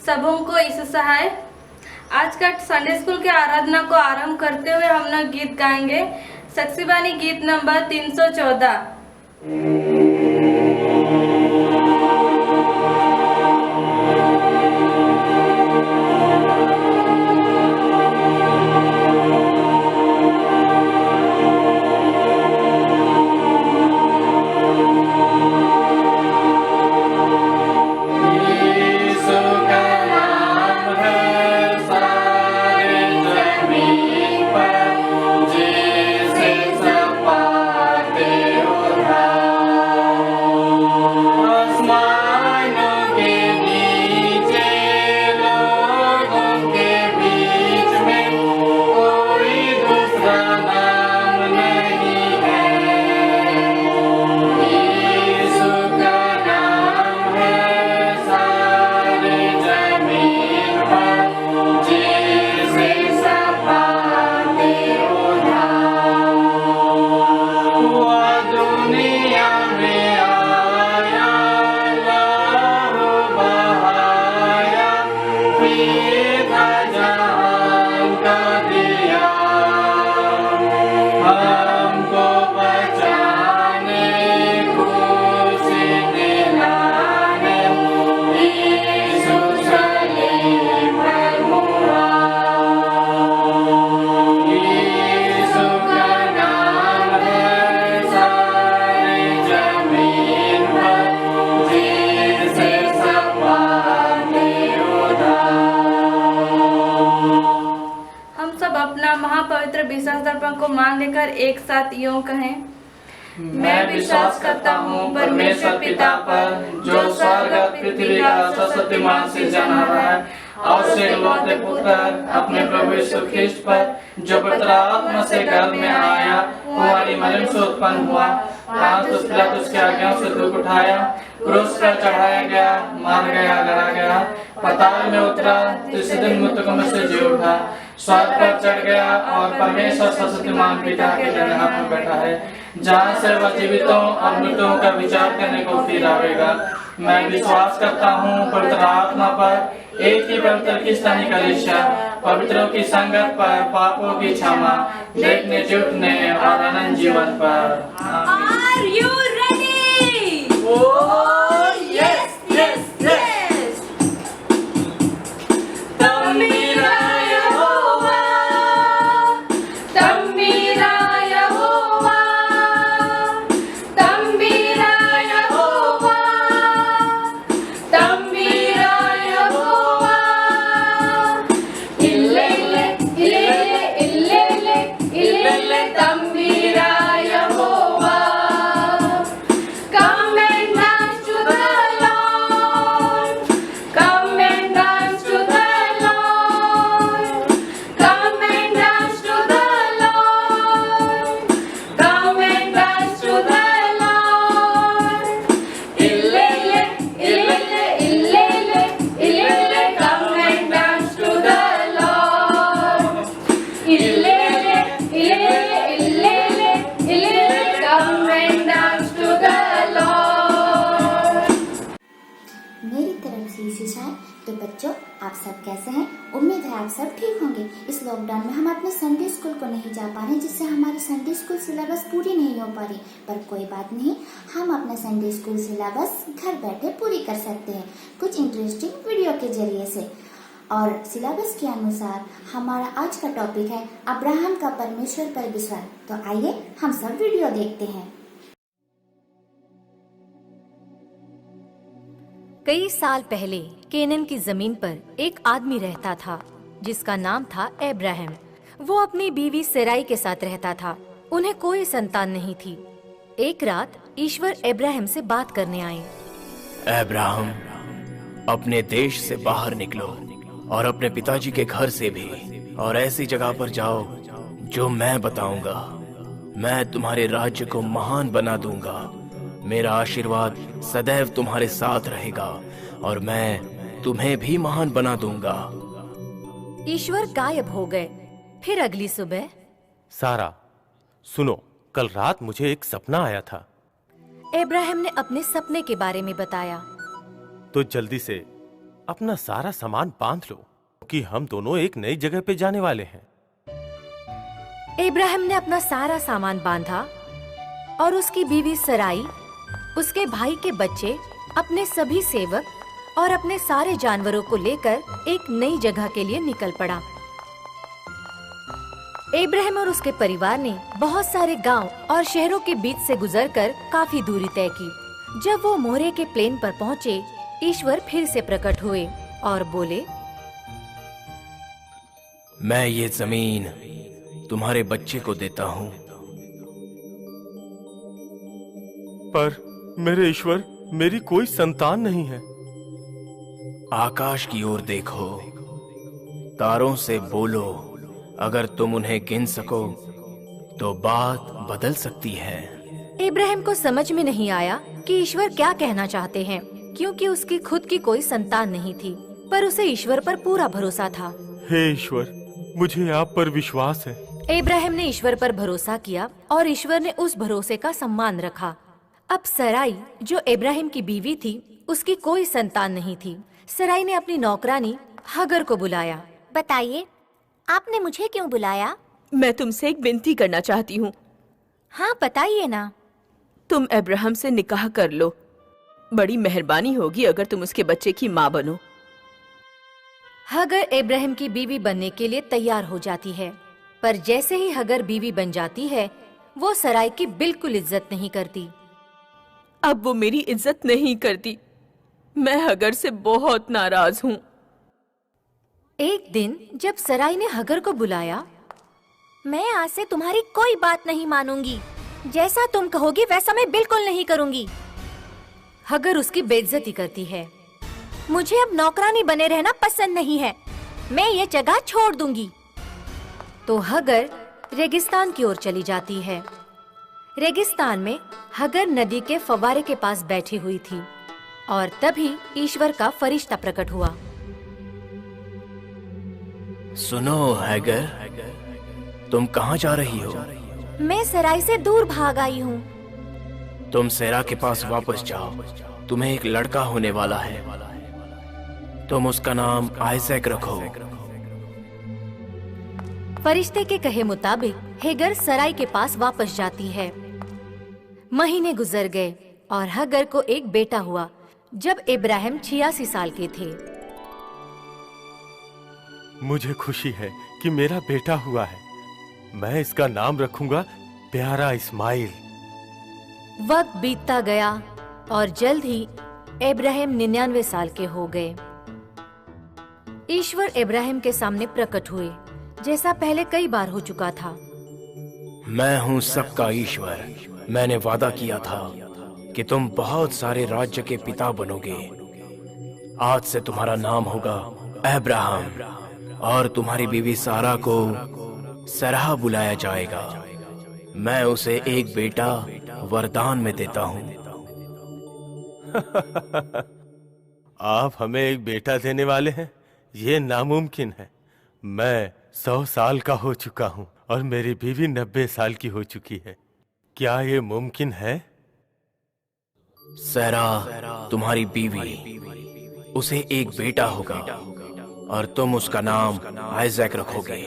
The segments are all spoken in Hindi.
सबों को यीशु सहाय। आज का संडे स्कूल के आराधना को आरंभ करते हुए हम लोग गीत गाएंगे। साक्षीवाणी गीत नंबर 314। महापवित्र विश्वास दर्पण को मान लेकर एक साथ यूं कहें। मैं विश्वास करता हूँ परमेश्वर पिता पर, जो स्वर्ग पृथ्वी का सर्वशक्तिमान सृजनहार है, और उसके इकलौते पुत्र अपने प्रभु यीशु ख्रीस्त पर, जो पवित्र आत्मा से गर्भ में आया, कुंवारी मरियम से उत्पन्न हुआ, पिलातुस पिलातुस की आज्ञा से दुख उठाया, क्रूस पर चढ़ाया गया, मार गया, गड़ा गया, पाताल में उतरा, तीसरे दिन मृतकों में से जी उठा, स्वर्ग पर चढ़ गया और परमेश्वर सर्वशक्तिमान पिता के दाहिने में बैठा है, जहाँ से वह जीवितों और मृतों का विचार करने को फिर आवेगा। मैं विश्वास करता हूँ पवित्र आत्मा पर, एक ही पवित्र क्रिस्तानी कलीसिया, पवित्रों की संगत पर, पापों की क्षमा, देखने जुटने और अनंत जीवन पर। Are you ready? Oh yes, yes, yes. तो बच्चों, आप सब कैसे हैं? उम्मीद है आप सब ठीक होंगे। इस लॉकडाउन में हम अपने संडे स्कूल को नहीं जा पा रहे, जिससे हमारी संडे स्कूल सिलेबस पूरी नहीं हो पा रही, पर कोई बात नहीं, हम अपना संडे स्कूल सिलेबस घर बैठे पूरी कर सकते हैं कुछ इंटरेस्टिंग वीडियो के जरिए से। और सिलेबस के अनुसार हमारा आज का टॉपिक है अब्राहम का परमेश्वर पर विश्वास। तो आइए हम सब वीडियो देखते हैं। कई साल पहले केनन की जमीन पर एक आदमी रहता था जिसका नाम था अब्राहम। वो अपनी बीवी सराई के साथ रहता था। उन्हें कोई संतान नहीं थी। एक रात ईश्वर अब्राहम से बात करने आए। अब्राहम, अपने देश से बाहर निकलो और अपने पिताजी के घर से भी, और ऐसी जगह पर जाओ जो मैं बताऊंगा। मैं तुम्हारे राज्य को महान बना दूंगा। मेरा आशीर्वाद सदैव तुम्हारे साथ रहेगा और मैं तुम्हें भी महान बना दूंगा। ईश्वर गायब हो गए। फिर अगली सुबह, सारा, सुनो, कल रात मुझे एक सपना आया था। अब्राहम ने अपने सपने के बारे में बताया। तो जल्दी से अपना सारा सामान बांध लो कि हम दोनों एक नई जगह पे जाने वाले हैं। इब्राहिम ने अपना सारा सामान बांधा और उसकी बीवी सराई, उसके भाई के बच्चे, अपने सभी सेवक और अपने सारे जानवरों को लेकर एक नई जगह के लिए निकल पड़ा। इब्राहिम और उसके परिवार ने बहुत सारे गांव और शहरों के बीच से गुजरकर काफी दूरी तय की। जब वो मोरे के प्लेन पर पहुँचे, ईश्वर फिर से प्रकट हुए और बोले, मैं ये जमीन तुम्हारे बच्चे को देता हूँ। पर मेरे ईश्वर, मेरी कोई संतान नहीं है। आकाश की ओर देखो, तारों से बोलो, अगर तुम उन्हें गिन सको तो बात बदल सकती है। इब्राहिम को समझ में नहीं आया कि ईश्वर क्या कहना चाहते हैं, क्योंकि उसकी खुद की कोई संतान नहीं थी, पर उसे ईश्वर पर पूरा भरोसा था। हे ईश्वर, मुझे आप पर विश्वास है। इब्राहिम ने ईश्वर पर भरोसा किया और ईश्वर ने उस भरोसे का सम्मान रखा। अब सराई, जो इब्राहिम की बीवी थी, उसकी कोई संतान नहीं थी। सराई ने अपनी नौकरानी हगर को बुलाया। बताइए, आपने मुझे क्यों बुलाया? मैं तुमसे एक विनती करना चाहती हूँ। हाँ, बताइए ना। तुम अब्राहम से निकाह कर लो। बड़ी मेहरबानी होगी अगर तुम उसके बच्चे की माँ बनो। हगर इब्राहिम की बीवी बनने के लिए तैयार हो जाती है, पर जैसे ही हगर बीवी बन जाती है, वो सराय की बिल्कुल इज्जत नहीं करती। अब वो मेरी इज्जत नहीं करती। मैं हगर से बहुत नाराज हूँ। एक दिन जब सराय ने हगर को बुलाया, मैं आज से तुम्हारी कोई बात नहीं मानूंगी। जैसा तुम कहोगी वैसा मैं बिल्कुल नहीं करूंगी। हगर उसकी बेइज्जती करती है। मुझे अब नौकरानी बने रहना पसंद नहीं है। मैं ये जगह छोड़ दूंगी। तो हगर रेगिस्तान की ओर चली जाती है। रेगिस्तान में हगर नदी के फव्वारे के पास बैठी हुई थी और तभी ईश्वर का फरिश्ता प्रकट हुआ। सुनो हैगर, तुम कहाँ जा रही हो? मैं सराय से दूर भाग आई हूँ। तुम सेरा के पास वापस जाओ। तुम्हें एक लड़का होने वाला है। तुम उसका नाम आइजैक रखो। फरिश्ते के कहे मुताबिक हेगर सराय के पास वापस जाती है। महीने गुजर गए और हगर को एक बेटा हुआ जब इब्राहिम 86 साल के थे। मुझे खुशी है कि मेरा बेटा हुआ है। मैं इसका नाम रखूंगा प्यारा इस्माइल। वक्त बीतता गया और जल्द ही इब्राहिम 99 साल के हो गए। ईश्वर इब्राहिम के सामने प्रकट हुए, जैसा पहले कई बार हो चुका था। मैं हूँ सबका ईश्वर। मैंने वादा किया था कि तुम बहुत सारे राज्य के पिता बनोगे। आज से तुम्हारा नाम होगा अब्राहम और तुम्हारी बीवी सारा को सरहा बुलाया जाएगा। मैं उसे एक बेटा वरदान में देता हूँ। आप हमें एक बेटा देने वाले हैं? ये नामुमकिन है। मैं 100 साल का हो चुका हूँ और मेरी बीवी 90 साल की हो चुकी है। क्या ये मुमकिन है? सरा तुम्हारी बीवी, उसे एक बेटा होगा और तुम उसका नाम आइजैक रखोगे।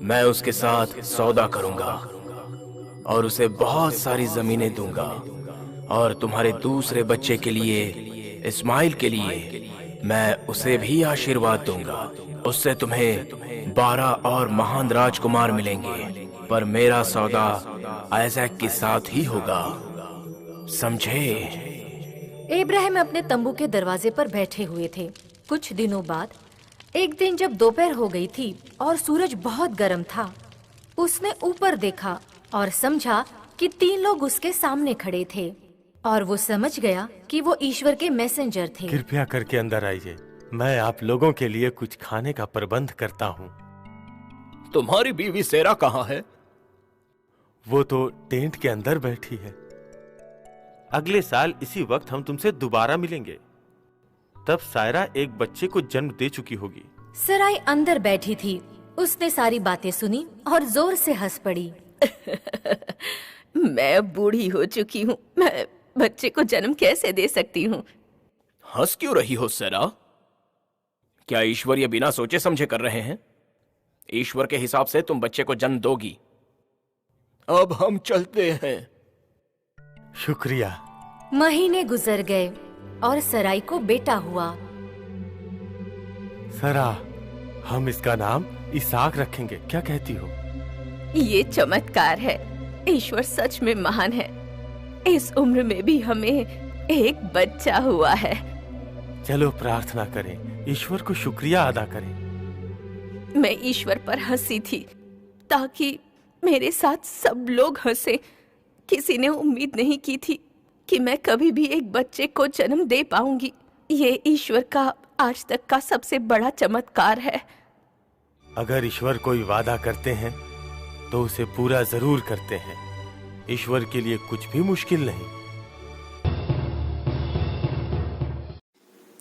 मैं उसके साथ सौदा करूंगा और उसे बहुत सारी जमीनें दूंगा और तुम्हारे दूसरे बच्चे के लिए, इस्माइल के लिए, मैं उसे भी आशीर्वाद दूंगा। उससे तुम्हें 12 और महान राजकुमार मिलेंगे, पर मेरा सौदा आइजैक के साथ ही होगा। समझे? इब्राहिम अपने तंबू के दरवाजे पर बैठे हुए थे। कुछ दिनों बाद एक दिन जब दोपहर हो गई थी और सूरज बहुत गर्म था, उसने ऊपर देखा और समझा कि 3 लोग उसके सामने खड़े थे और वो समझ गया कि वो ईश्वर के मैसेंजर थे। कृपया करके अंदर आइए। मैं आप लोगों के लिए कुछ खाने का प्रबंध करता हूँ। तुम्हारी बीवी सेरा कहाँ है? वो तो टेंट के अंदर बैठी है। अगले साल इसी वक्त हम तुमसे दोबारा मिलेंगे। तब सायरा एक बच्चे को जन्म दे चुकी होगी। सराय अंदर बैठी थी। उसने सारी बातें सुनी और जोर से हंस पड़ी। मैं अब बूढ़ी हो चुकी हूँ। मैं बच्चे को जन्म कैसे दे सकती हूँ? हंस क्यों रही हो सेरा? क्या ईश्वर ये बिना सोचे समझे कर रहे हैं? ईश्वर के हिसाब से तुम बच्चे को जन्म दोगी। अब हम चलते हैं। शुक्रिया। महीने गुजर गए और सराई को बेटा हुआ। सरा, हम इसका नाम इसाक रखेंगे, क्या कहती हो? ये चमत्कार है। ईश्वर सच में महान है। इस उम्र में भी हमें एक बच्चा हुआ है। चलो प्रार्थना करें, ईश्वर को शुक्रिया अदा करें। मैं ईश्वर पर हंसी थी ताकि मेरे साथ सब लोग हंसे। किसी ने उम्मीद नहीं की थी कि मैं कभी भी एक बच्चे को जन्म दे पाऊंगी। ये ईश्वर का आज तक का सबसे बड़ा चमत्कार है। अगर ईश्वर कोई वादा करते हैं तो उसे पूरा जरूर करते हैं। ईश्वर के लिए कुछ भी मुश्किल नहीं।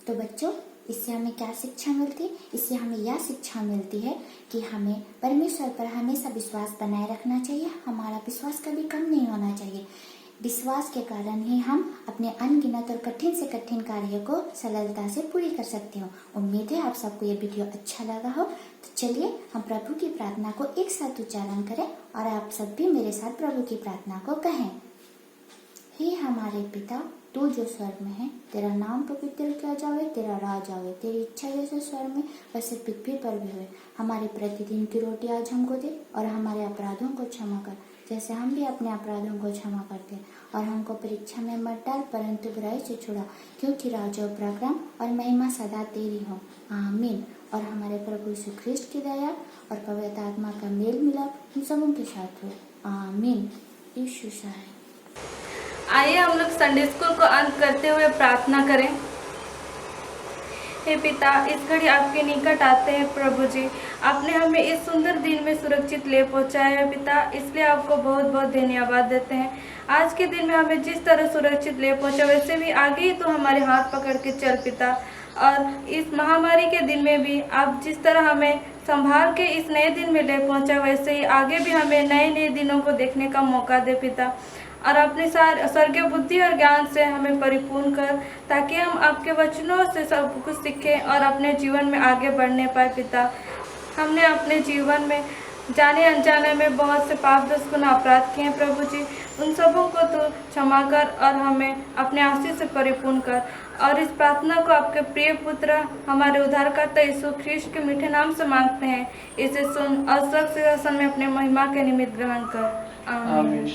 तो बच्चों, इससे हमें क्या शिक्षा मिलती है? इससे हमें यह शिक्षा मिलती है कि हमें परमेश्वर पर हमेशा विश्वास बनाए रखना चाहिए। हमारा विश्वास कभी कम नहीं होना चाहिए। विश्वास के कारण ही हम अपने अनगिनत और कठिन से कठिन कार्य को सरलता से पूरी कर सकते हो। उम्मीद है आप सबको ये वीडियो अच्छा लगा हो। तो चलिए हम प्रभु की प्रार्थना को एक साथ उच्चारण करें और आप सब भी मेरे साथ प्रभु की प्रार्थना को कहें। हे हमारे पिता, तू जो स्वर्ग में है, तेरा नाम पवित्र किया जावे, तेरा राज आवे, तेरी इच्छा जैसे स्वर्ग में वैसे पृथ्वी पर भी हुए। हमारे प्रतिदिन की रोटी आज हमको दे और हमारे अपराधों को क्षमा कर जैसे हम भी अपने अपराधों को क्षमा करते हैं। और हमको परीक्षा में मत डाल परंतु बुराई से छुड़ा, क्योंकि राज और पराक्रम और महिमा सदा तेरी हो। आमीन। और हमारे प्रभु यीशु ख्रिस्ट की दया और पवित्र आत्मा का मेल मिलाप हम सबों के साथ हो। आमीन। यीशु सहाय। आइए हम लोग संडे स्कूल को अंत करते हुए प्रार्थना करें। हे पिता, इस घड़ी आपके निकट आते हैं प्रभु जी। आपने हमें इस सुंदर दिन में सुरक्षित ले पहुंचाया है पिता, इसलिए आपको बहुत बहुत धन्यवाद देते हैं। आज के दिन में हमें जिस तरह सुरक्षित ले पहुंचा, वैसे भी आगे ही तो हमारे हाथ पकड़ के चल पिता। और इस महामारी के दिन में भी आप जिस तरह हमें संभाल के इस नए दिन में ले पहुंचा, वैसे ही आगे भी हमें नए नए दिनों को देखने का मौका दे पिता। और अपनी स्वर्गीय बुद्धि और ज्ञान से हमें परिपूर्ण कर, ताकि हम आपके वचनों से सब कुछ सीखें और अपने जीवन में आगे बढ़ने पाए पिता। हमने अपने जीवन में जाने अनजाने में बहुत से पाप दोष गुना अपराध किए हैं प्रभु जी। उन सबों को तो क्षमा कर और हमें अपने आशीष से परिपूर्ण कर। और इस प्रार्थना को आपके प्रिय पुत्र हमारे उद्धारकर्ता यीशु ख्रिस्ट के मीठे नाम से मांगते हैं। इसे सुन और स्वर्ग सिंहासन में अपने महिमा के निमित्त ग्रहण कर। आमीन।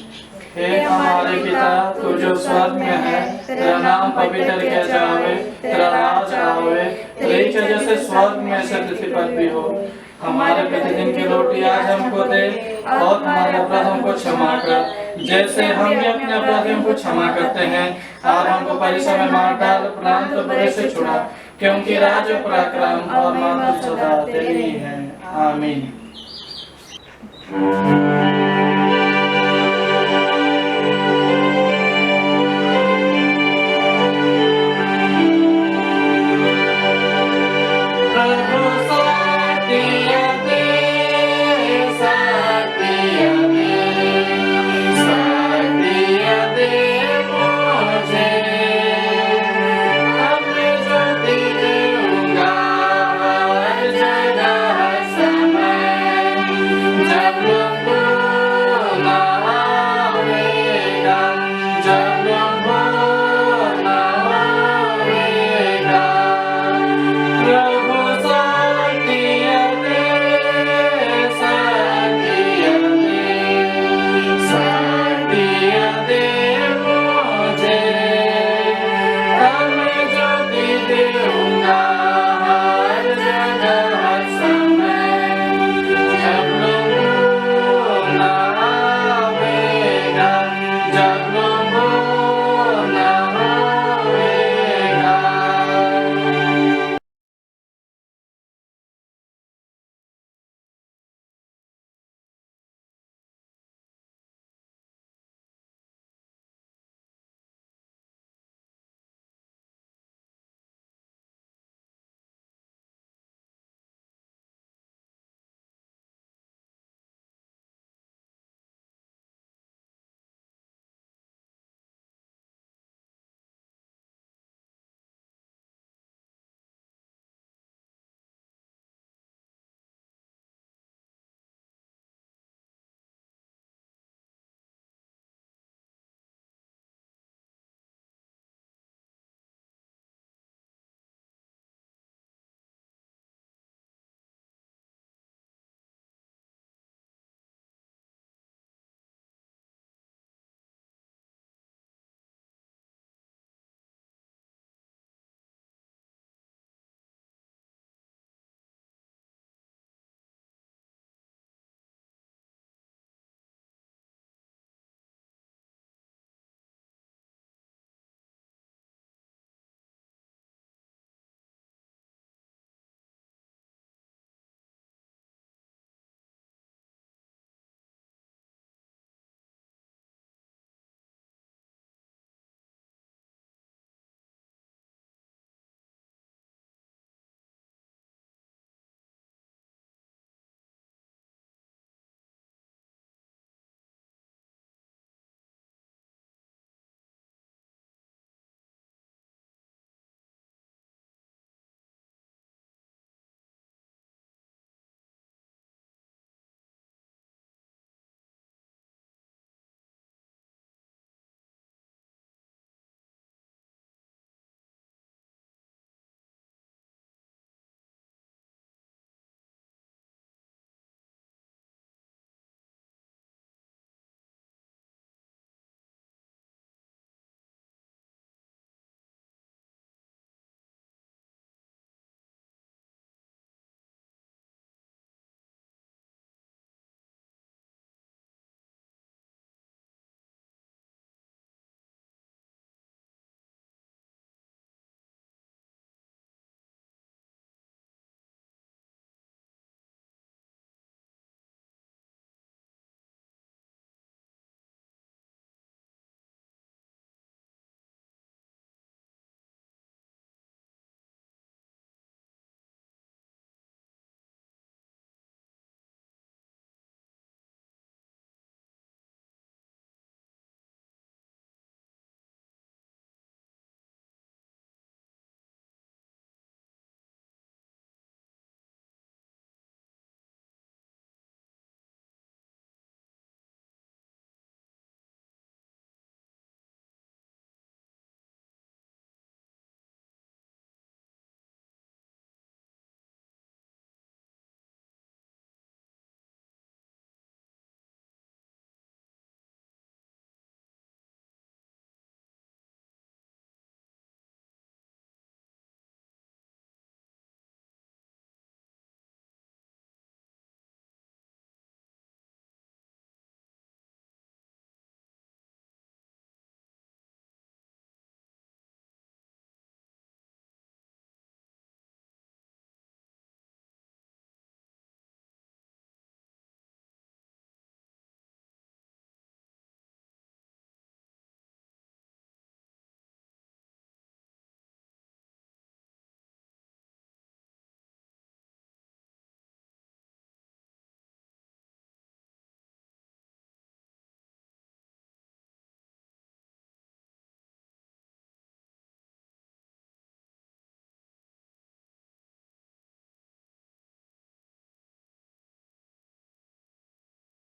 हे हमारे पिता, तू जो स्वर्ग में है, तेरा नाम पवित्र किया जावे, तेरा राज आवे, तेरी इच्छा जैसे स्वर्ग में से पृथ्वी पर भी हो। हमारे प्रतिदिन की रोटी आज हमको दे और हमारे अपराधों को क्षमा कर जैसे हम भी अपने अपराधियों को क्षमा करते हैं। और हमको परीक्षा में मत डाल परंतु बुरे से छुड़ा, क्योंकि राज और पराक्रम और महिमा सदा तेरी है। आमीन।